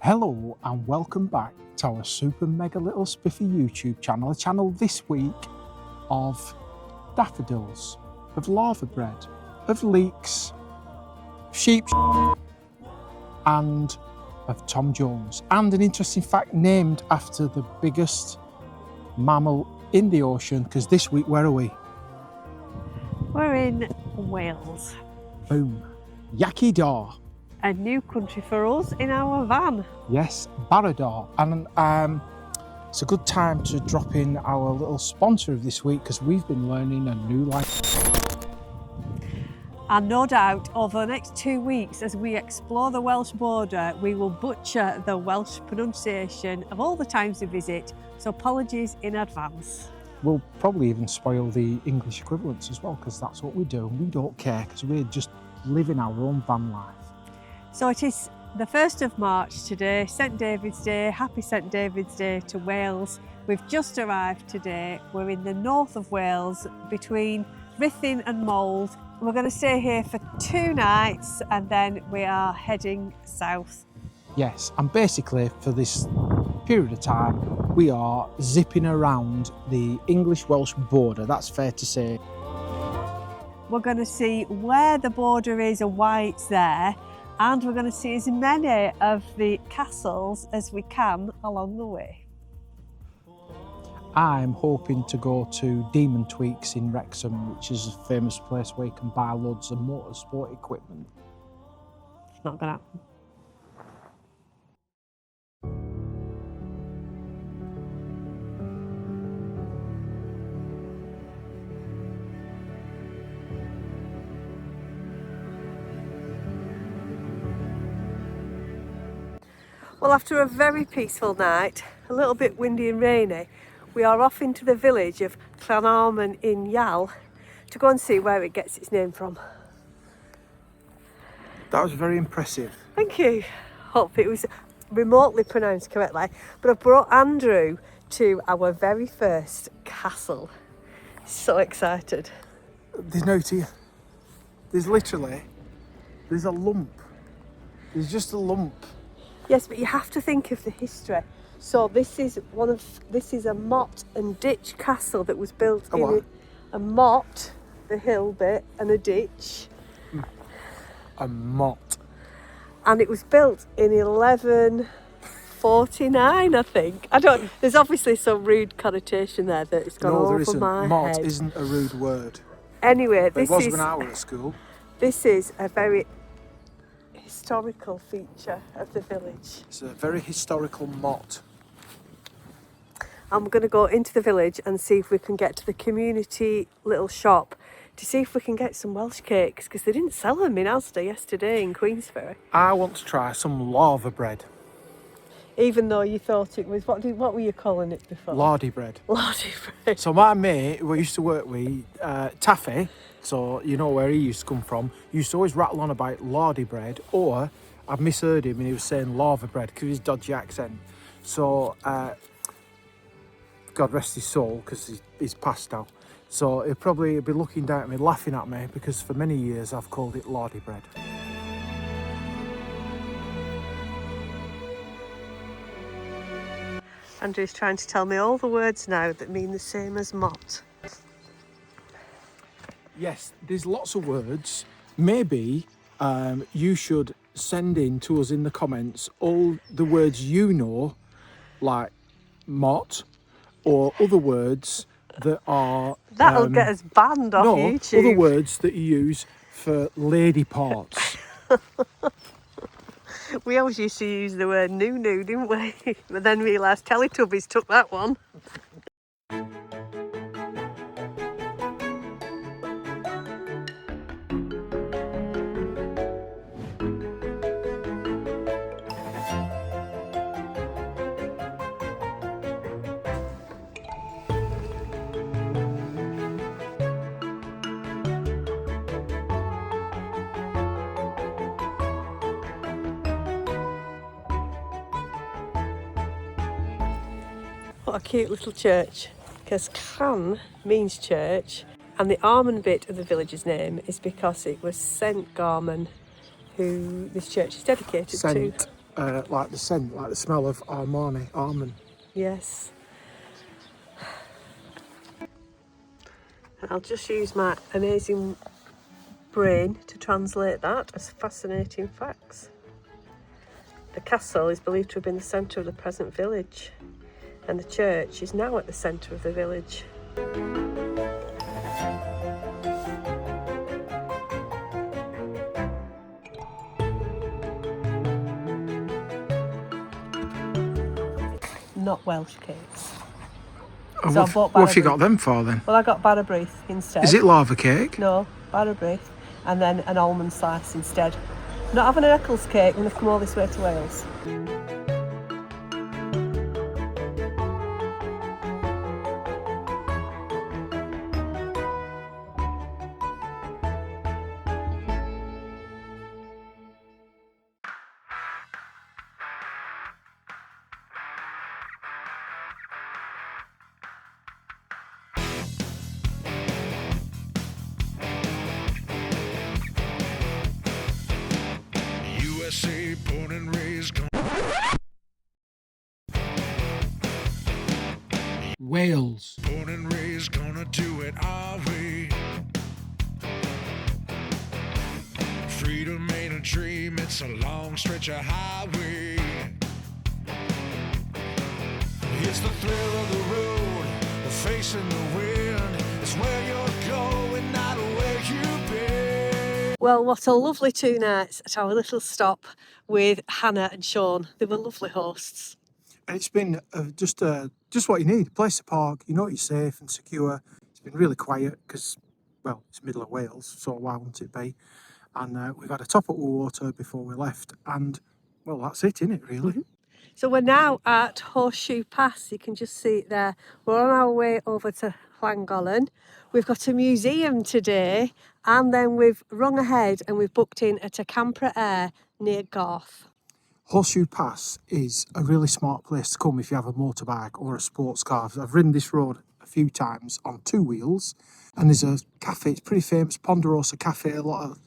Hello and welcome back to our super mega little spiffy YouTube channel, a channel this week of daffodils, of lava bread, of leeks, sheep and of Tom Jones, and an interesting fact named after the biggest mammal in the ocean, because this week, where are we? We're in Wales. Boom. Yaki Dar. A new country for us in our van. Yes, Baradar. And it's a good time to drop in our little sponsor of this week, because we've been learning a new language. And no doubt over the next 2 weeks, as we explore the Welsh border, we will butcher the Welsh pronunciation of all the times we visit, so apologies in advance. We'll probably even spoil the English equivalents as well, because that's what we do, and we don't care, because we're just living our own van life. So it is the 1st of March today, St David's Day. Happy St David's Day to Wales. We've just arrived today. We're in the north of Wales between Ruthin and Mold. We're going to stay here for 2 nights and then we are heading south. Yes, and basically for this period of time, we are zipping around the English-Welsh border, that's fair to say. We're going to see where the border is and why it's there. And we're going to see as many of the castles as we can along the way. I'm hoping to go to Demon Tweaks in Wrexham, which is a famous place where you can buy loads of motorsport equipment. It's not going to happen. Well, after a very peaceful night, a little bit windy and rainy, we are off into the village of Llanarmon-yn-Iâl to go and see where it gets its name from. That was very impressive. Thank you. Hope it was remotely pronounced correctly. But I've brought Andrew to our very first castle. So excited. There's no tea. There's a lump. There's just a lump. Yes, but you have to think of the history. So this is a motte and ditch castle that was built in a motte, the hill bit, and a ditch. A motte. And it was built in 1149, I think. There's obviously some rude connotation there that it's gone over my head. Motte isn't a rude word. Anyway, it was when I was at school. This is a very historical feature of the village. It's a very historical motte. And we're going to go into the village and see if we can get to the community little shop to see if we can get some Welsh cakes, because they didn't sell them in Asda yesterday in Queensferry. I want to try some lava bread. Even though you thought it was, what were you calling it before? Lardy bread. Lardy bread. So my mate, who I used to work with, Taffy, so you know where he used to come from, used to always rattle on about lardy bread, or I've misheard him and he was saying lava bread because of his dodgy accent. So, God rest his soul, because he's passed now. So he'll probably be looking down at me, laughing at me, because for many years I've called it lardy bread. Andrew's trying to tell me all the words now that mean the same as motte. Yes, there's lots of words. Maybe you should send in to us in the comments all the words you know, like motte, or other words that are... That'll get us banned off YouTube. Other words that you use for lady parts. We always used to use the word noo-noo, didn't we? But then realised Teletubbies took that one. What a cute little church, because Llan means church, and the Armon bit of the village's name is because it was St Garmon who this church is dedicated to. like the scent, like the smell of almond. Yes. And I'll just use my amazing brain to translate that as fascinating facts. The castle is believed to have been the centre of the present village, and the church is now at the centre of the village. Not Welsh cakes. Oh, So I bought what have you Barra got them for then? Well, I got Barra instead. Is it lava cake? No, Barra, and then an almond slice instead. Not having an Eccles cake when I've come all this way to Wales. USA, born and raised. Wales. Born and raised, gonna do it our way. Freedom ain't a dream, it's a long stretch of highway. It's the thrill of the road, the facing the wind. It's where you're going, not where you've been. Well, what a lovely 2 nights at our little stop with Hannah and Sean. They were lovely hosts. And it's been just what you need, a place to park. You know you're safe and secure. It's been really quiet because, well, it's middle of Wales, so why wouldn't it be? And we've had a top up with water before we left, and, well, that's it, innit, really? Mm-hmm. So we're now at Horseshoe Pass. You can just see it there. We're on our way over to Llangollen. We've got a museum today, and then we've rung ahead and we've booked in at a CAMpRA near Garth. Horseshoe Pass is a really smart place to come if you have a motorbike or a sports car. I've ridden this road a few times on 2 wheels, and there's a cafe, it's pretty famous, Ponderosa Cafe. A lot of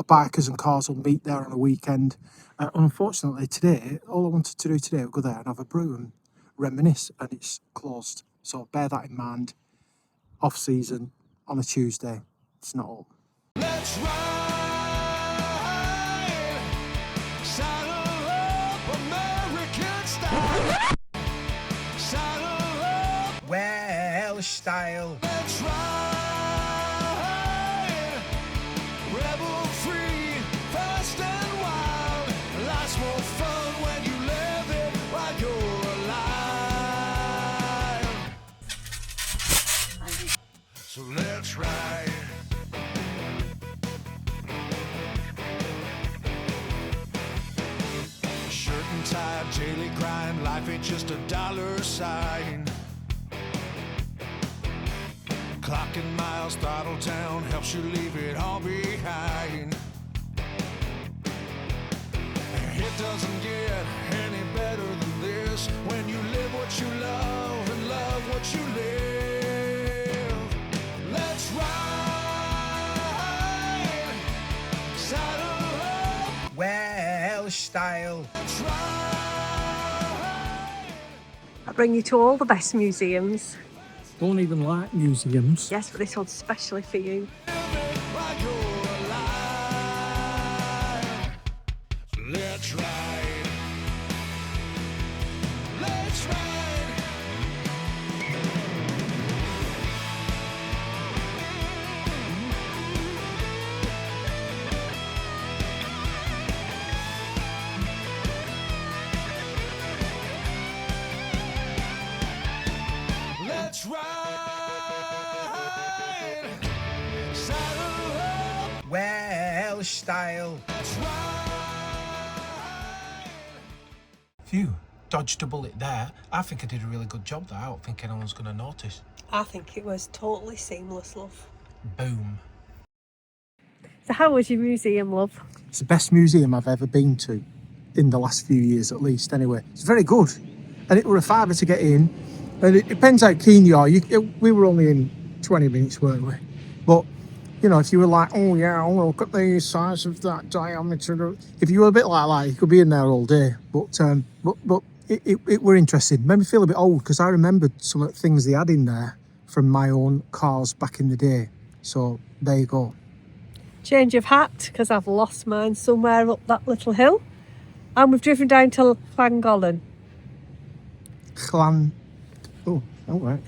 bikers and cars will meet there on a weekend. Unfortunately today, all I wanted to do today was go there and have a brew and reminisce, and it's closed. So bear that in mind. Off season on a Tuesday, it's not open. Let's ride, saddle up, American style. Saddle up, Welsh style. let's ride, rebel free, fast and wild. Life's more fun when you live it while you're alive. So let's ride. Shirt and tie, daily grind. Life ain't just a dollar sign. Clocking miles, throttle down, helps you leave it all behind. It doesn't get any better than this when you live what you love and love what you live. Let's ride, saddle up, Welsh style. let's ride. I bring you to all the best museums. Don't even like museums. Yes, but this one's especially for you. While you're alive. Let's ride. Let's ride. Let's ride. Saddle up. Welsh style. Let's ride. Phew, dodged a bullet there. I think I did a really good job there. I don't think anyone's going to notice. I think it was totally seamless, love. Boom. So how was your museum, love? It's the best museum I've ever been to, in the last few years at least, anyway. It's very good. And it were a fiver to get in. And it depends how keen you are. We were only in 20 minutes, weren't we? But, you know, if you were like, oh yeah, oh, look at the size of that diameter. If you were a bit like that, you could be in there all day. But it were interesting. Made me feel a bit old because I remembered some of the things they had in there from my own cars back in the day. So there you go. Change of hat, because I've lost mine somewhere up that little hill. And we've driven down to Llangollen. Oh, all right.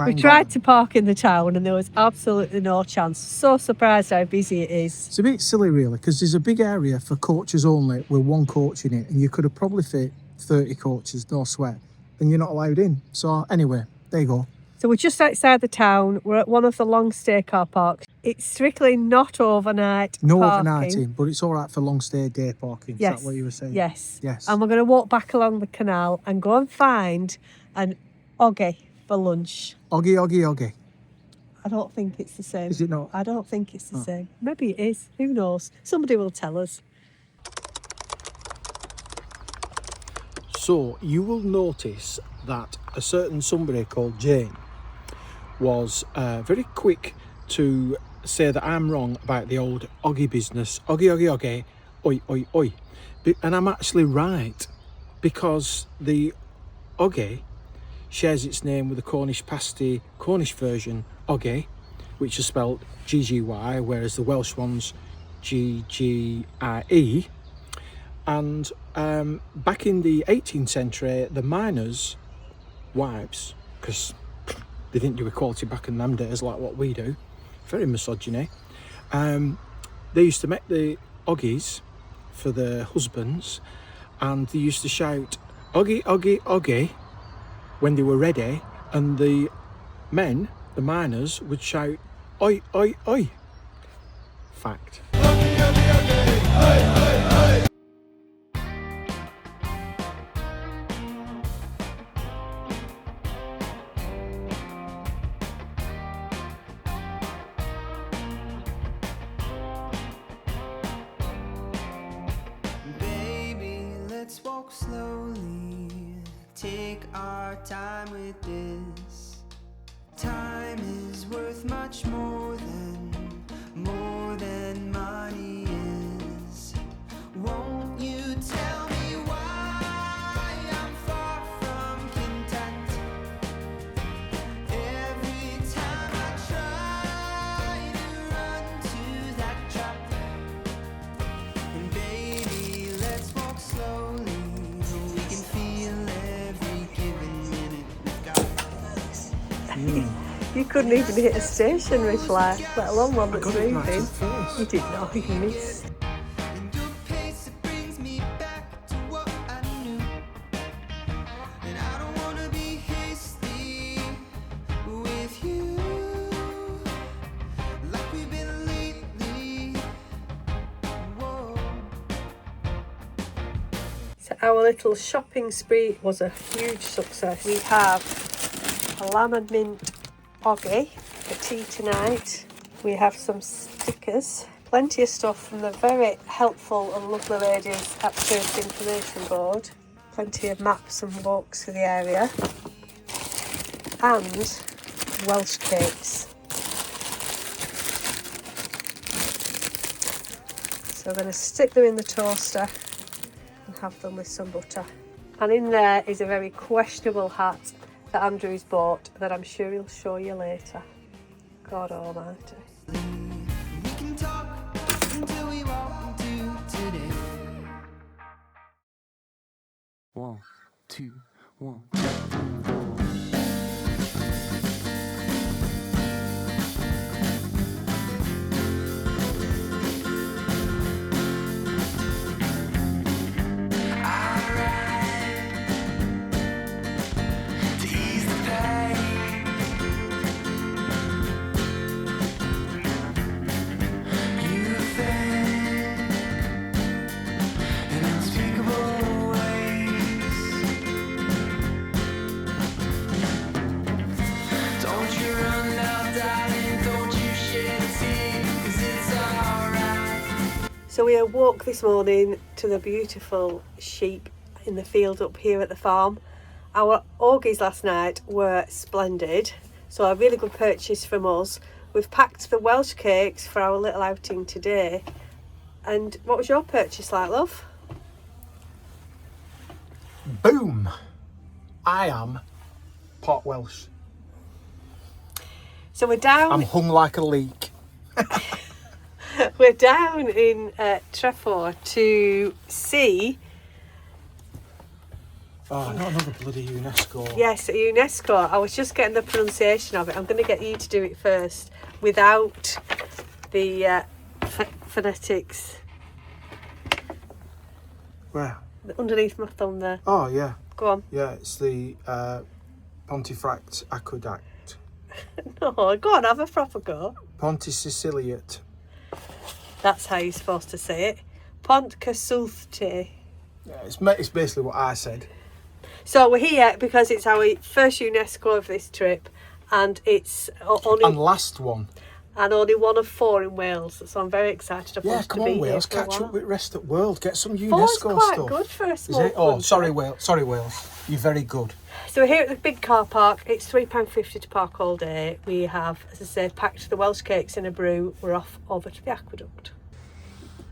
We tried to park in the town and there was absolutely no chance. So surprised how busy it is. It's a bit silly really, because there's a big area for coaches only with one coach in it, and you could have probably fit 30 coaches, no sweat, and you're not allowed in. So anyway, there you go. So we're just outside the town. We're at one of the long stay car parks. It's strictly not overnight No parking. overnighting, but it's all right for long stay day parking. Yes. Is that what you were saying? Yes. Yes. And we're going to walk back along the canal and go and find an oggy for lunch. Oggy. I don't think it's the same. Is it not? I don't think it's the same. Maybe it is. Who knows? Somebody will tell us. So you will notice that a certain somebody called Jane was very quick to say that I'm wrong about the old oggy business. Oggy, oi. And I'm actually right, because the oggy shares its name with the Cornish pasty, Cornish version oggy, which is spelled G-G-Y, whereas the Welsh one's G-G-I-E. And back in the 18th century, the miners' wives, because they didn't do equality back in them days like what we do, very misogyny, they used to make the oggies for their husbands, and they used to shout oggy when they were ready, and the men, the miners, would shout oi. Fact. Baby, let's walk slowly. Take our time with this. Time is worth much more than money is. Won't you tell me why I'm far from content? Every time I try to run to that trap. And baby, let's walk slowly. We can feel every given minute we've got. You couldn't even hit a stationary flag, let alone one that's got it right moving. to the face. You did not, you missed. And your pace, it brings me back to what I knew. And I don't wanna be hasty with you, like we've been lately. Whoa. So our little shopping spree was a huge success. We have a lamb and mint oggy for tea tonight. We have some stickers, plenty of stuff from the very helpful and lovely ladies at Chirk information board, plenty of maps and books for the area, and Welsh cakes. So I'm going to stick them in the toaster and have them with some butter. And in there is a very questionable hat that Andrew's bought that I'm sure he'll show you later. God almighty. We can talk until we walk into today. 1, 2, 1. So we awoke this morning to the beautiful sheep in the field up here at the farm. Our oggies last night were splendid, so a really good purchase from us. We've packed the Welsh cakes for our little outing today. And what was your purchase like, love? Boom! I am part Welsh. So we're down. I'm hung like a leek. We're down in Trefor to see. Oh, not another bloody UNESCO. Yes, UNESCO. I was just getting the pronunciation of it. I'm going to get you to do it first without the phonetics. Where? Underneath my thumb there. Oh, yeah. Go on. Yeah, it's the Pontcysyllte Aqueduct. No, go on, have a proper go. Pontcysyllte. That's how you're supposed to say it. Pontcysyllte. Yeah, it's basically what I said. So we're here because it's our first UNESCO of this trip, and it's only And last one. and only one of 4 in Wales. So I'm very excited. I've Yeah, wanted come to be on, here Wales. for a Catch while. up with the rest of the world. Get some 4's UNESCO quite stuff. good for a Is small it? Oh, country. sorry, Wales. Sorry, Wales. You're very good. So we're here at the big car park. It's £3.50 to park all day. We have, as I said, packed the Welsh cakes in a brew. We're off over to the aqueduct.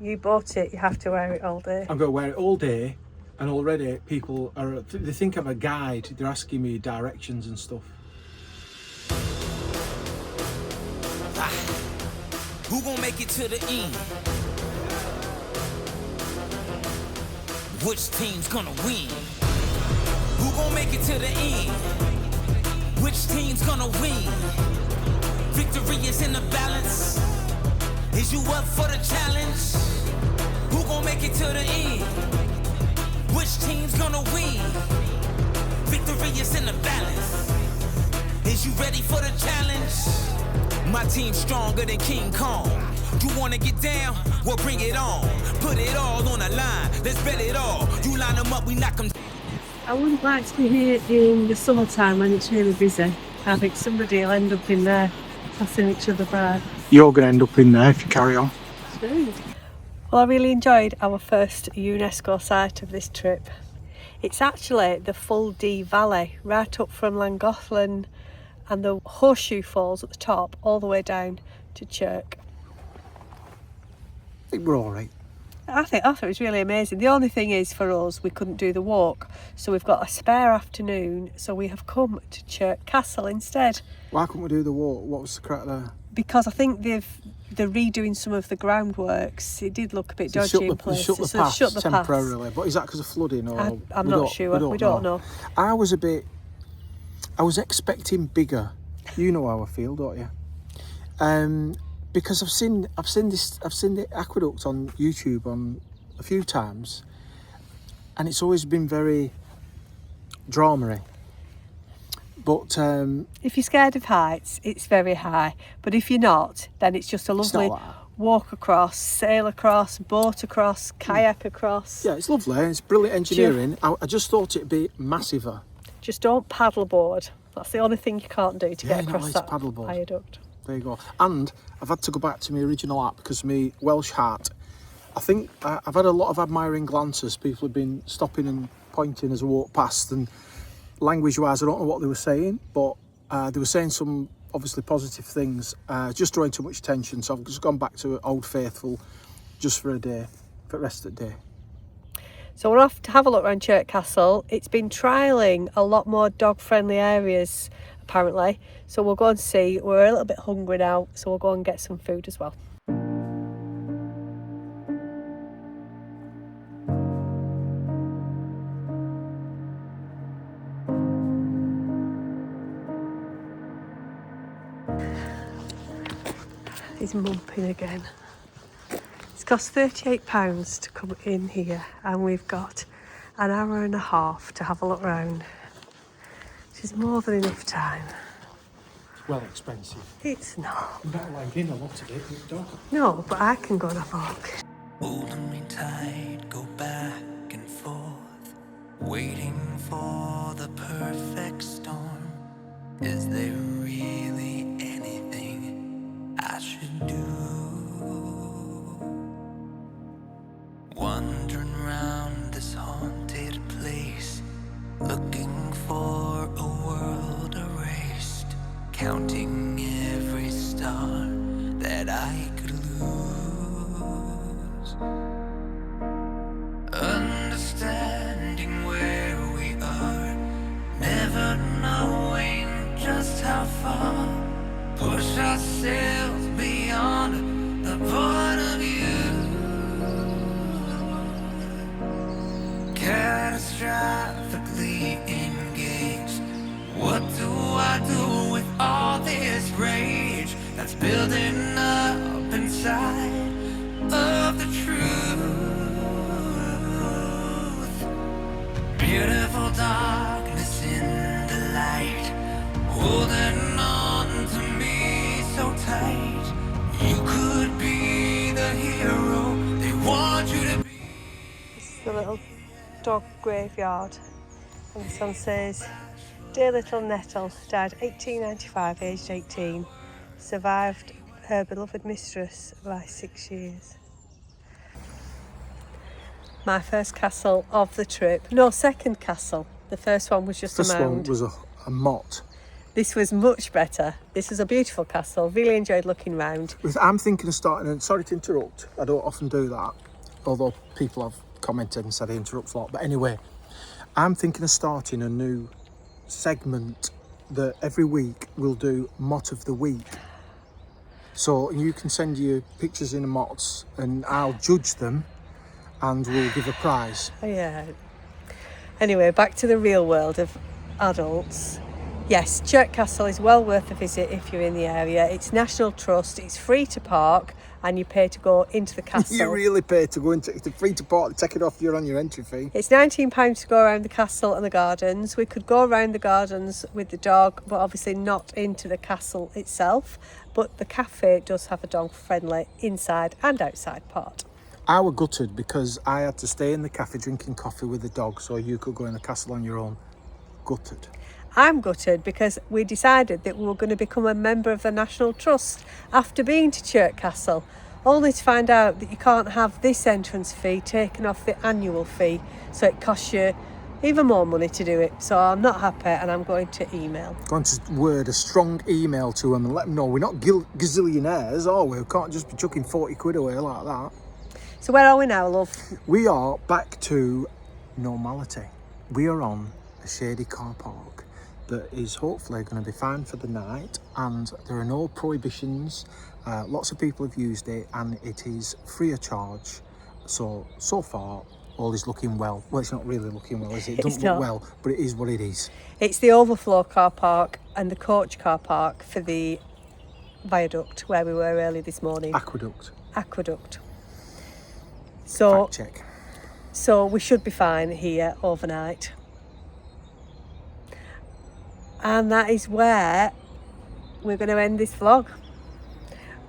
You bought it. You have to wear it all day. I'm going to wear it all day, and already people are. They think I'm a guide. They're asking me directions and stuff. Who gon' make it to the end? Which team's gonna win? Who gon' make it to the end? Which team's gonna win? Victory is in the balance. Is you up for the challenge? Who gon' make it to the end? Which team's gonna win? Victory is in the balance. Is you ready for the challenge? My team's stronger than King Kong. You wanna get down? Well, bring it on. Put it all on the line. Let's bet it all. You line them up, we knock them. I wouldn't like to be here in the summertime when it's really busy. I think somebody will end up in there passing each other by. You're going to end up in there if you carry on. Well, I really enjoyed our first UNESCO site of this trip. It's actually the Full D Valley, right up from Llangollen and the Horseshoe Falls at the top, all the way down to Chirk. I think we're all right. I thought it was really amazing. The only thing is for us, we couldn't do the walk, so we've got a spare afternoon, so we have come to Chirk Castle instead. Why couldn't we do the walk? What was the crack there? Because I think they're redoing some of the groundworks. It did look a bit They dodgy in places. shut the So pass shut the pass. temporarily. But is that because of flooding? Or I'm not sure. We don't know. I was expecting bigger. You know how I feel, don't you? Because I've seen the aqueduct on YouTube on a few times, and it's always been very drama-y. But If you're scared of heights, it's very high. But if you're not, then it's just a It's lovely not like that. walk across, sail across, boat across, kayak across. yeah, it's lovely. It's brilliant engineering. I just thought it'd be massiver. Just don't paddleboard. That's the only thing you can't do to Yeah, get no, across it's that paddleboard. viaduct. There you go. And I've had to go back to my original app because my Welsh heart. I think I've had a lot of admiring glances. People have been stopping and pointing as I walk past, and language-wise, I don't know what they were saying, but they were saying some obviously positive things, just drawing too much attention. So I've just gone back to Old Faithful just for a day, for the rest of the day. So we're off to have a look around Chirk Castle. It's been trialling a lot more dog-friendly areas, apparently. So we'll go and see. We're a little bit hungry now, so we'll go and get some food as well. He's mumping again. It's cost £38 to come in here, and we've got an hour and a half to have a look round, which is more than enough time. It's well expensive. It's not. You better like in a lot of it, but dog. No, but I can go and have a look. Holding me tight, go back and forth, waiting for the perfect storm. Is there really anything I should do? Wandering round this haunted place, looking for a world erased, counting every step star that I could lose. Understanding where we are, never knowing just how far. Push ourselves beyond the point of view. Catastrophically engaged. What do I do with all this rage that's building up inside of the truth? Beautiful darkness in the light, holding on to me so tight. You could be the hero they want you to be. This is the little dog graveyard, and this one says, "Dear little Nettle died 1895, aged 18. Survived her beloved mistress by 6 years." My first castle of the trip. No, second castle. The first one was just This a mound. one was a motte. This was much better. This was a beautiful castle. Really enjoyed looking round. I'm thinking of starting, and sorry to interrupt, I don't often do that, although people have commented and said I interrupt a lot. But anyway, I'm thinking of starting a new segment that every week we'll do Mott of the Week. So you can send your pictures in the mottes and I'll judge them and we'll give a prize. Oh, yeah. Anyway, back to the real world of adults. Yes, Chirk Castle is well worth a visit if you're in the area. It's National Trust, it's free to park, and you pay to go into the castle. You really pay to go into, it's free to park, take it off, you're on your entry fee. It's £19 to go around the castle and the gardens. We could go around the gardens with the dog, but obviously not into the castle itself. But the cafe does have a dog-friendly inside and outside part. I was gutted because I had to stay in the cafe drinking coffee with the dog so you could go in the castle on your own. Gutted. I'm gutted because we decided that we were going to become a member of the National Trust after being to Chirk Castle, only to find out that you can't have this entrance fee taken off the annual fee, so it costs you even more money to do it. So I'm not happy and I'm going to email. Going to word a strong email to them and let them know we're not gazillionaires, are we? We can't just be chucking 40 quid away like that. So where are we now, love? We are back to normality. We are on a shady car park that is hopefully going to be fine for the night, and there are no prohibitions. Lots of people have used it and it is free of charge. So far all is looking well. Well, it's not really looking well, is it? It doesn't look well, but it is what it is. It's the overflow car park and the coach car park for the viaduct where we were early this morning. Aqueduct. So, Fact check. So we should be fine here overnight. And that is where we're going to end this vlog.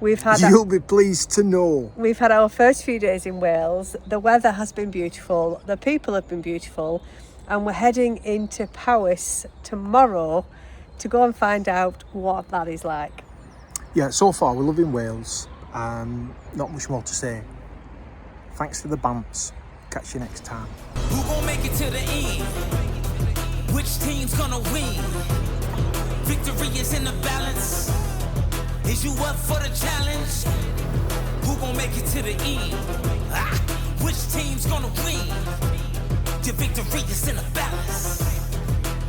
You'll be pleased to know. We've had our first few days in Wales. The weather has been beautiful. The people have been beautiful. And we're heading into Powys tomorrow to go and find out what that is like. Yeah, so far we're loving Wales. Not much more to say. Thanks for the bumps. Catch you next time. Who gon' make it to the end? Which team's gonna win? Victory is in the balance. Is you up for the challenge? Who gon' make it to the end? Which team's gonna win? Your victory is in the balance.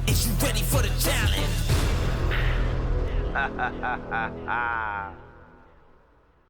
Is you ready for the challenge?